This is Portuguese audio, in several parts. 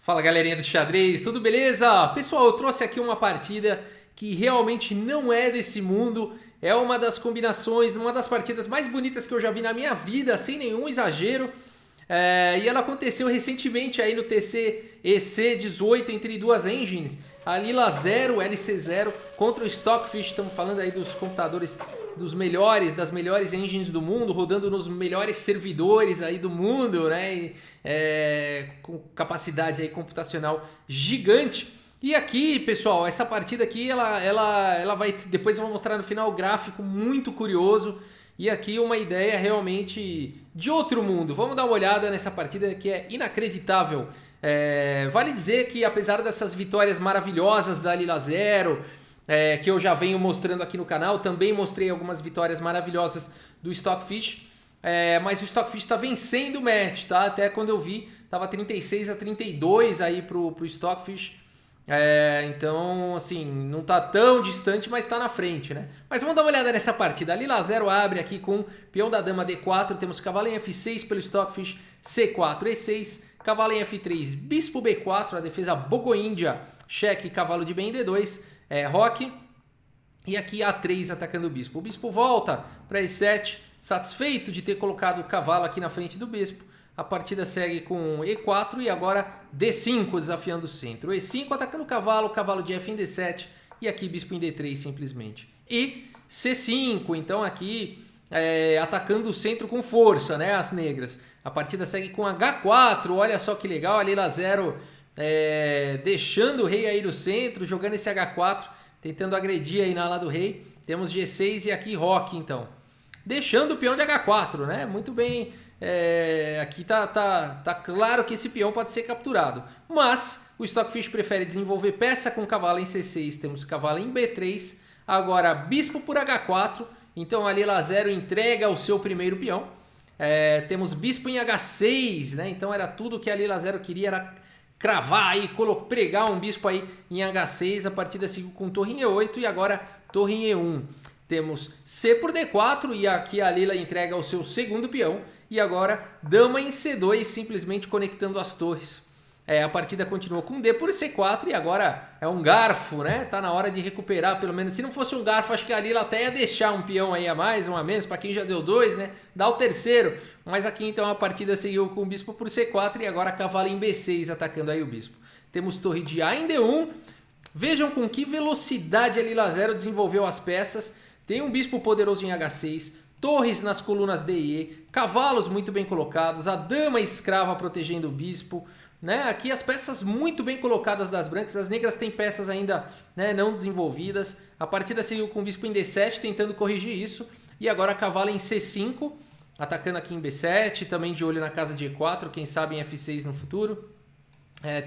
Fala galerinha do xadrez, tudo beleza? Pessoal, eu trouxe aqui uma partida que realmente não é desse mundo. É uma das combinações, uma das partidas mais bonitas que eu já vi na minha vida, sem nenhum exagero. E ela aconteceu recentemente aí no TC EC18 entre duas engines. A Lila 0, LC0 contra o Stockfish. Estamos falando aí dos computadores dos melhores, das melhores engines do mundo, rodando nos melhores servidores aí do mundo, né? Com capacidade aí computacional gigante. E aqui, pessoal, essa partida aqui, ela vai... Depois eu vou mostrar no final o gráfico muito curioso. E aqui uma ideia realmente de outro mundo. Vamos dar uma olhada nessa partida que é inacreditável. Vale dizer que apesar dessas vitórias maravilhosas da Lila 0, que eu já venho mostrando aqui no canal, também mostrei algumas vitórias maravilhosas do Stockfish. Mas o Stockfish está vencendo o match, tá? Até quando eu vi, estava 36-32 aí pro Stockfish. Então, assim, não tá tão distante, mas tá na frente, né? Mas vamos dar uma olhada nessa partida. A Lila 0 abre aqui com peão da dama D4, temos cavalo em F6 pelo Stockfish, C4, E6, cavalo em F3, bispo B4, a defesa bogo-índia, cheque, cavalo de bem D2, roque, e aqui A3 atacando o bispo. O bispo volta para E7, satisfeito de ter colocado o cavalo aqui na frente do bispo. A partida segue com E4 e agora D5 desafiando o centro. E5 atacando o cavalo, cavalo de F em D7 e aqui bispo em D3 simplesmente. E C5, então aqui atacando o centro com força, né, as negras. A partida segue com H4, olha só que legal, a Lila 0 deixando o rei aí no centro, jogando esse H4, tentando agredir aí na ala do rei. Temos G6 e aqui roque então. Deixando o peão de H4, né, muito bem... aqui tá claro que esse peão pode ser capturado, mas o Stockfish prefere desenvolver peça com cavalo em C6, temos cavalo em B3, agora bispo por H4, então a Lila 0 entrega o seu primeiro peão, temos bispo em H6, né? Então era tudo que a Lila 0 queria, era cravar aí, pregar um bispo aí em H6, a partida seguiu com torre em E8 e agora torre em E1. Temos C por D4 e aqui a Lila entrega o seu segundo peão. E agora dama em C2, simplesmente conectando as torres. A partida continua com D por C4 e agora é um garfo, né? Tá na hora de recuperar, pelo menos. Se não fosse um garfo, acho que a Lila até ia deixar um peão aí a mais, um a menos, para quem já deu 2, né? Dá o terceiro. Mas aqui então a partida seguiu com o bispo por C4 e agora cavalo em B6 atacando aí o bispo. Temos torre de A em D1. Vejam com que velocidade a Lila 0 desenvolveu as peças. Tem um bispo poderoso em H6, torres nas colunas D e E, cavalos muito bem colocados, a dama escrava protegendo o bispo, né? Aqui as peças muito bem colocadas das brancas, as negras têm peças ainda, né, não desenvolvidas. A partida seguiu com o bispo em D7 tentando corrigir isso e agora cavalo em C5, atacando aqui em B7, também de olho na casa de E4, quem sabe em F6 no futuro.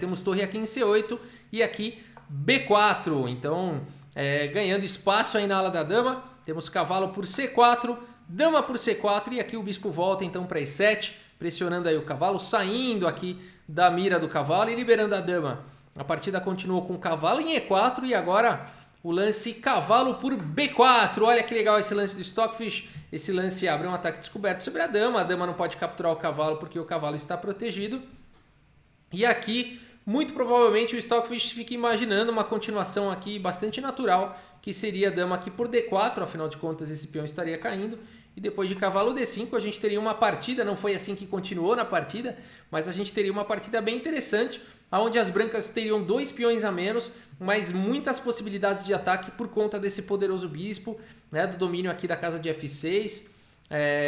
Temos torre aqui em C8 e aqui B4, então ganhando espaço aí na ala da dama. Temos cavalo por C4, dama por C4 e aqui o bispo volta então para E7, pressionando aí o cavalo, saindo aqui da mira do cavalo e liberando a dama. A partida continuou com cavalo em E4 e agora o lance cavalo por B4. Olha que legal esse lance do Stockfish. Esse lance abre um ataque descoberto sobre a dama não pode capturar o cavalo porque o cavalo está protegido. E aqui... muito provavelmente o Stockfish fica imaginando uma continuação aqui bastante natural, que seria a dama aqui por D4, afinal de contas esse peão estaria caindo, e depois de cavalo D5 a gente teria uma partida, não foi assim que continuou na partida, mas a gente teria uma partida bem interessante, onde as brancas teriam 2 peões a menos, mas muitas possibilidades de ataque por conta desse poderoso bispo, né, do domínio aqui da casa de F6,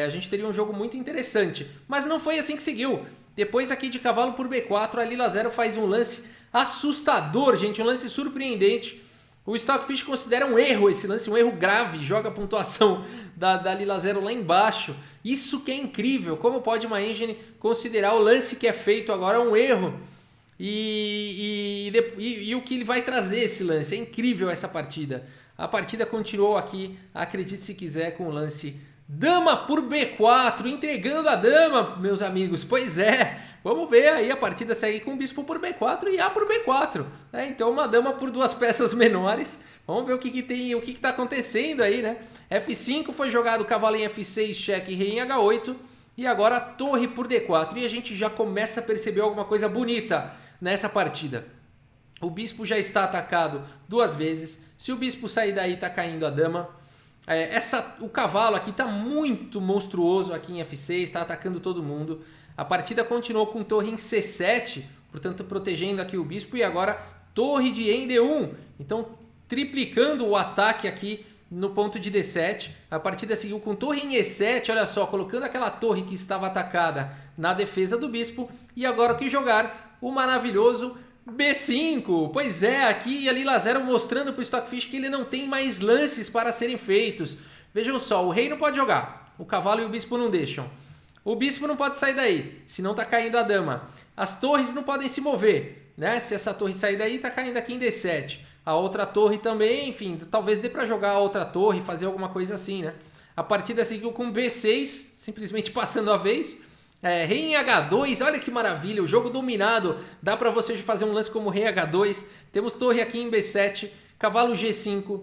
a gente teria um jogo muito interessante, mas não foi assim que seguiu. Depois aqui de cavalo por B4, a Lila 0 faz um lance assustador, gente, um lance surpreendente. O Stockfish considera um erro esse lance, um erro grave, joga a pontuação da Lila 0 lá embaixo. Isso que é incrível, como pode uma engine considerar o lance que é feito agora um erro? E o que ele vai trazer esse lance, é incrível essa partida. A partida continuou aqui, acredite se quiser, com o lance... dama por B4, entregando a dama, meus amigos. Pois é, vamos ver aí, a partida segue com bispo por B4 e A por B4. Então uma dama por 2 peças menores. Vamos ver o que tem, o que está acontecendo aí, né? F5 foi jogado, cavalo em F6, cheque, rei em H8. E agora torre por D4. E a gente já começa a perceber alguma coisa bonita nessa partida. O bispo já está atacado 2 vezes. Se o bispo sair daí, tá caindo a dama. O cavalo aqui está muito monstruoso aqui em F6, está atacando todo mundo. A partida continuou com torre em C7, portanto protegendo aqui o bispo. E agora torre de em D1, então triplicando o ataque aqui no ponto de D7. A partida seguiu com torre em E7, olha só, colocando aquela torre que estava atacada na defesa do bispo. E agora o que jogar? O maravilhoso B5. Pois é, aqui a Lila Zero mostrando para o Stockfish que ele não tem mais lances para serem feitos. Vejam só, o rei não pode jogar, o cavalo e o bispo não deixam. O bispo não pode sair daí, senão está caindo a dama. As torres não podem se mover, né? Se essa torre sair daí, está caindo aqui em D7. A outra torre também, enfim, talvez dê para jogar a outra torre, fazer alguma coisa assim, né? A partida seguiu com B6, simplesmente passando a vez. Rei em H2, olha que maravilha, o jogo dominado. Dá para você fazer um lance como rei H2. Temos torre aqui em B7, cavalo G5,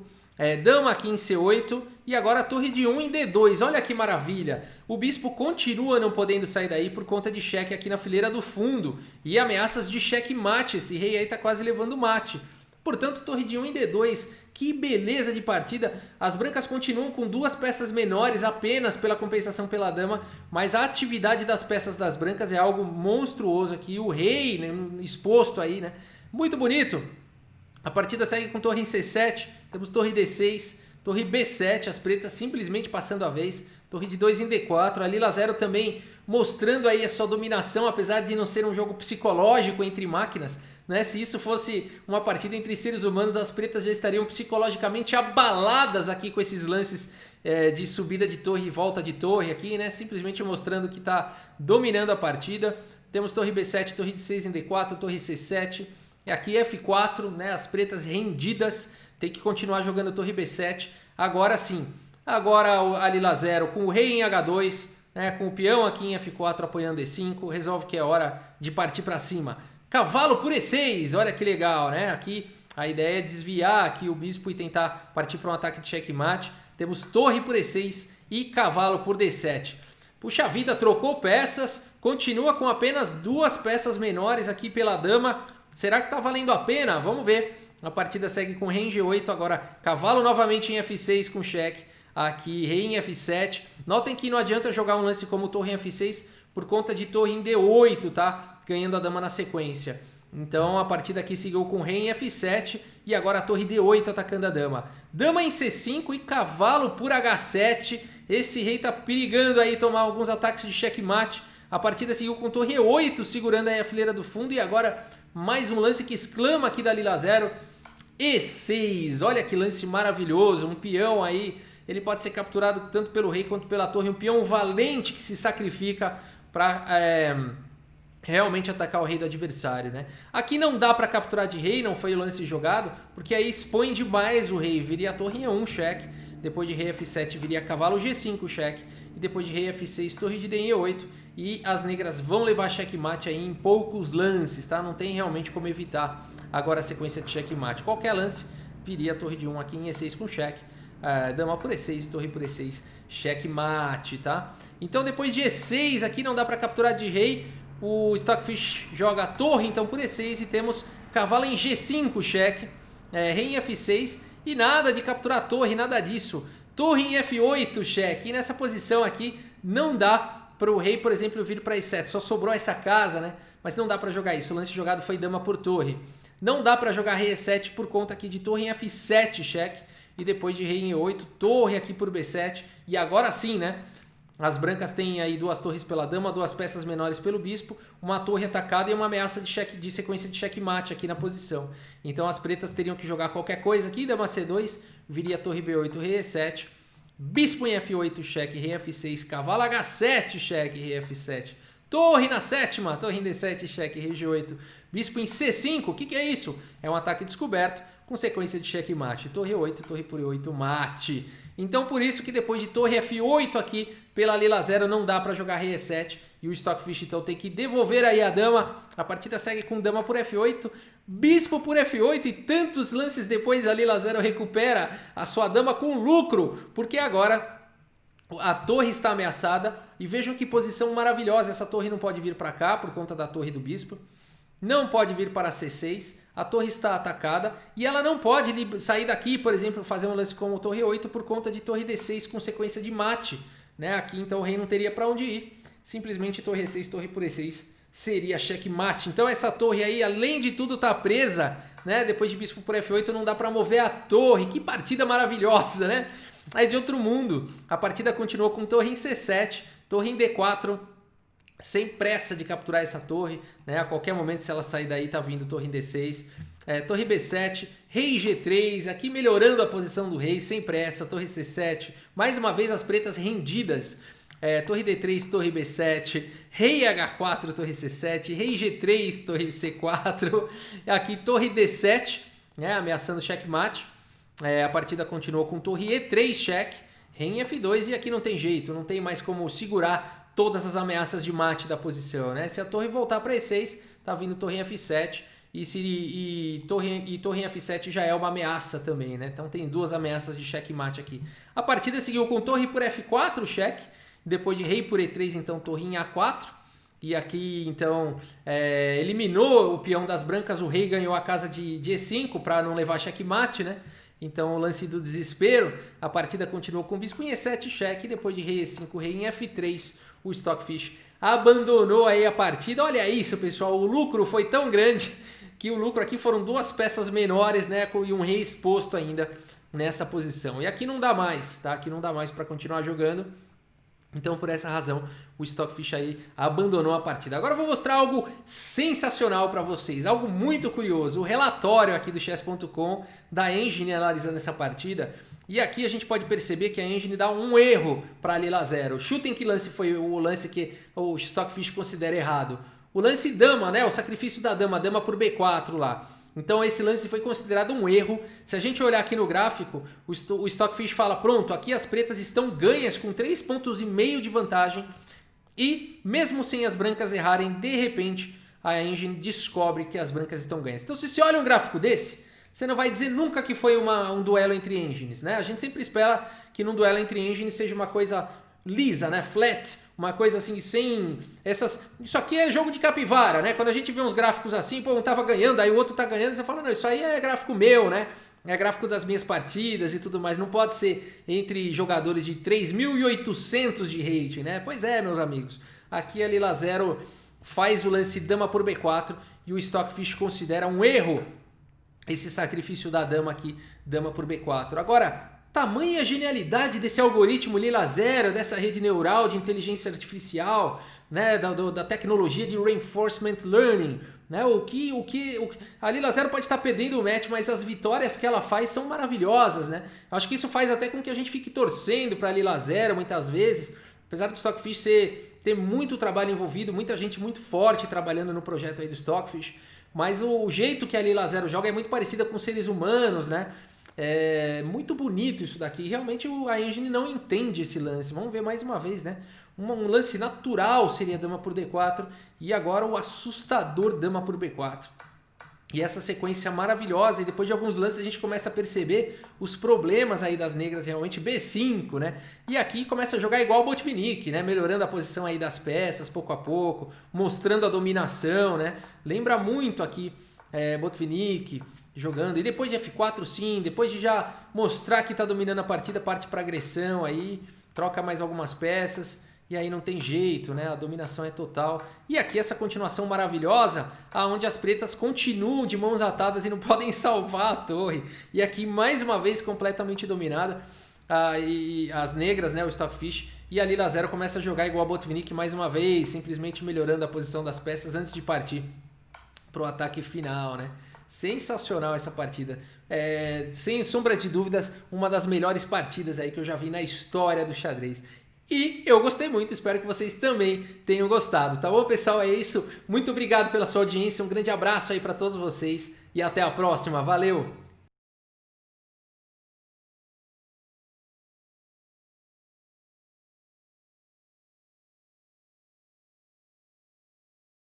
dama aqui em C8 e agora torre de 1 em D2. Olha que maravilha. O bispo continua não podendo sair daí por conta de cheque aqui na fileira do fundo e ameaças de cheque mate. Esse rei aí tá quase levando mate. Portanto, torre de 1 em D2, que beleza de partida. As brancas continuam com 2 peças menores apenas pela compensação pela dama, mas a atividade das peças das brancas é algo monstruoso aqui. O rei, né, exposto aí, né? Muito bonito. A partida segue com torre em C7, temos torre D6, torre B7, as pretas simplesmente passando a vez, torre de 2 em D4, a Lila Zero também mostrando aí a sua dominação, apesar de não ser um jogo psicológico entre máquinas, né? Se isso fosse uma partida entre seres humanos, as pretas já estariam psicologicamente abaladas aqui com esses lances de subida de torre e volta de torre aqui, né? Simplesmente mostrando que está dominando a partida. Temos torre B7, torre de 6 em D4, torre C7, e aqui F4, né? As pretas rendidas, tem que continuar jogando torre B7. Agora sim, agora a Lila Zero com o rei em H2, né? Com o peão aqui em F4 apoiando E5, resolve que é hora de partir para cima. Cavalo por E6, olha que legal, né? Aqui a ideia é desviar aqui o bispo e tentar partir para um ataque de checkmate. Temos torre por E6 e cavalo por D7. Puxa vida, trocou peças, continua com apenas 2 peças menores aqui pela dama. Será que tá valendo a pena? Vamos ver. A partida segue com rei em G8, agora cavalo novamente em F6 com cheque. Aqui rei em F7. Notem que não adianta jogar um lance como torre em F6 por conta de torre em D8, tá? Ganhando a dama na sequência. Então a partida aqui seguiu com rei em F7 e agora a torre D8 atacando a dama. Dama em C5 e cavalo por H7. Esse rei tá perigando aí tomar alguns ataques de checkmate. A partida seguiu com torre E8 segurando aí a fileira do fundo e agora mais um lance que exclama aqui da Lila Zero. E6, olha que lance maravilhoso, um peão aí, ele pode ser capturado tanto pelo rei quanto pela torre, um peão valente que se sacrifica para realmente atacar o rei do adversário, né? Aqui não dá para capturar de rei, não foi o lance jogado, porque aí expõe demais o rei, viria a torre em E1, cheque, depois de rei F7 viria cavalo G5, cheque, e depois de rei F6, torre de D em E8, e as negras vão levar checkmate aí em poucos lances, tá? Não tem realmente como evitar agora a sequência de checkmate. Qualquer lance viria a torre de 1 aqui em E6 com cheque, dama por E6 e torre por E6, checkmate, tá? Então depois de E6 aqui não dá para capturar de rei, o Stockfish joga a torre então por E6 e temos cavalo em G5, cheque, rei em F6 e nada de capturar a torre, nada disso. Torre em F8, cheque, e nessa posição aqui não dá para o rei, por exemplo, vir para E7, só sobrou essa casa, né? Mas não dá para jogar isso, o lance jogado foi dama por torre. Não dá para jogar rei E7 por conta aqui de torre em F7, cheque, e depois de rei em E8, torre aqui por B7, e agora sim, né? As brancas têm aí 2 torres pela dama, 2 peças menores pelo bispo, uma torre atacada e uma ameaça de sequência de checkmate aqui na posição. Então as pretas teriam que jogar qualquer coisa aqui, dama C2, viria torre B8, rei E7, bispo em F8, cheque, rei F6, cavalo H7, cheque, rei F7, torre na sétima, torre em D7, cheque, rei G8, bispo em C5, o que é isso? É um ataque descoberto com sequência de checkmate, torre 8, torre por E8, mate. Então por isso que depois de torre F8 aqui, pela Lila Zero não dá para jogar rei E7 e o Stockfish então tem que devolver aí a dama. A partida segue com dama por F8, bispo por F8 e tantos lances depois a Lila Zero recupera a sua dama com lucro, porque agora a torre está ameaçada e vejam que posição maravilhosa, essa torre não pode vir para cá por conta da torre do bispo. não pode vir para C6, a torre está atacada e ela não pode sair daqui, por exemplo, fazer um lance como torre 8 por conta de torre D6 com sequência de mate, né? Aqui então o rei não teria para onde ir, simplesmente torre E6, torre por E6 seria checkmate. Então essa torre aí, além de tudo, tá presa, né? Depois de bispo por F8 não dá para mover a torre. Que partida maravilhosa, né? Aí de outro mundo, a partida continuou com torre em C7, torre em D4, sem pressa de capturar essa torre, né? A qualquer momento, se ela sair daí, tá vindo torre em D6, torre B7, rei G3, aqui melhorando a posição do rei, sem pressa, torre C7, mais uma vez as pretas rendidas, torre D3, torre B7, rei H4, torre C7, rei G3, torre C4, aqui torre D7, né? Ameaçando checkmate. A partida continuou com torre E3 check, rei em F2 e aqui não tem jeito, não tem mais como segurar todas as ameaças de mate da posição, né? Se a torre voltar para E6, tá vindo torre em F7 e torre em F7 já é uma ameaça também, né? Então tem duas ameaças de checkmate aqui. A partida seguiu com torre por F4 check, depois de rei por E3, então torre em A4. E aqui, então, eliminou o peão das brancas, o rei ganhou a casa de E5 para não levar checkmate, né? Então, o lance do desespero, a partida continuou com bispo em E7 cheque, depois de rei E5, rei em F3, o Stockfish abandonou aí a partida. Olha isso, pessoal, o lucro foi tão grande que o lucro aqui foram duas peças menores, né, e um rei exposto ainda nessa posição. E aqui não dá mais, tá? Aqui não dá mais para continuar jogando. Então, por essa razão, o Stockfish aí abandonou a partida. Agora eu vou mostrar algo sensacional para vocês, algo muito curioso. O relatório aqui do chess.com da Engine analisando essa partida. E aqui a gente pode perceber que a Engine dá um erro para a Lila 0. Chutem que lance foi o lance que o Stockfish considera errado. O lance dama, né? O sacrifício da dama, dama por B4 lá. Então esse lance foi considerado um erro. Se a gente olhar aqui no gráfico, o Stockfish fala, pronto, aqui as pretas estão ganhas com 3,5 pontos de vantagem e mesmo sem as brancas errarem, de repente a Engine descobre que as brancas estão ganhas. Então se você olha um gráfico desse, você não vai dizer nunca que foi um duelo entre engines, né? A gente sempre espera que num duelo entre engines seja uma coisa lisa, né? Flat, uma coisa assim, sem essas... Isso aqui é jogo de capivara, né? Quando a gente vê uns gráficos assim, pô, um tava ganhando, aí o outro tá ganhando, você fala, não, isso aí é gráfico meu, né? É gráfico das minhas partidas e tudo mais. Não pode ser entre jogadores de 3.800 de rating, né? Pois é, meus amigos. Aqui a Lila 0 faz o lance dama por B4 e o Stockfish considera um erro esse sacrifício da dama aqui, dama por B4. Agora... tamanha genialidade desse algoritmo Lila 0, dessa rede neural de inteligência artificial, né, da tecnologia de reinforcement learning, né, a Lila 0 pode estar perdendo o match, mas as vitórias que ela faz são maravilhosas, né? Acho que isso faz até com que a gente fique torcendo para a Lila 0 muitas vezes, apesar do Stockfish ter muito trabalho envolvido, muita gente muito forte trabalhando no projeto aí do Stockfish, mas o jeito que a Lila 0 joga é muito parecida com seres humanos, né? É muito bonito isso daqui. Realmente a Engine não entende esse lance. Vamos ver mais uma vez, né? Um lance natural seria dama por D4 e agora o assustador dama por B4. E essa sequência maravilhosa, e depois de alguns lances a gente começa a perceber os problemas aí das negras, realmente B5, né? E aqui começa a jogar igual o Botvinnik, né? Melhorando a posição aí das peças pouco a pouco, mostrando a dominação, né? Lembra muito aqui Botvinnik jogando, e depois de F4 sim, depois de já mostrar que está dominando a partida, parte para agressão, aí troca mais algumas peças, e aí não tem jeito, né? A dominação é total. E aqui essa continuação maravilhosa, aonde as pretas continuam de mãos atadas e não podem salvar a torre. E aqui mais uma vez completamente dominada, e as negras, né? O Stockfish, e a Lila 0 começa a jogar igual a Botvinnik mais uma vez, simplesmente melhorando a posição das peças antes de partir pro ataque final, né? Sensacional essa partida, sem sombra de dúvidas, uma das melhores partidas aí que eu já vi na história do xadrez. E eu gostei muito, espero que vocês também tenham gostado, tá bom, pessoal? É isso, muito obrigado pela sua audiência, um grande abraço aí para todos vocês e até a próxima, valeu!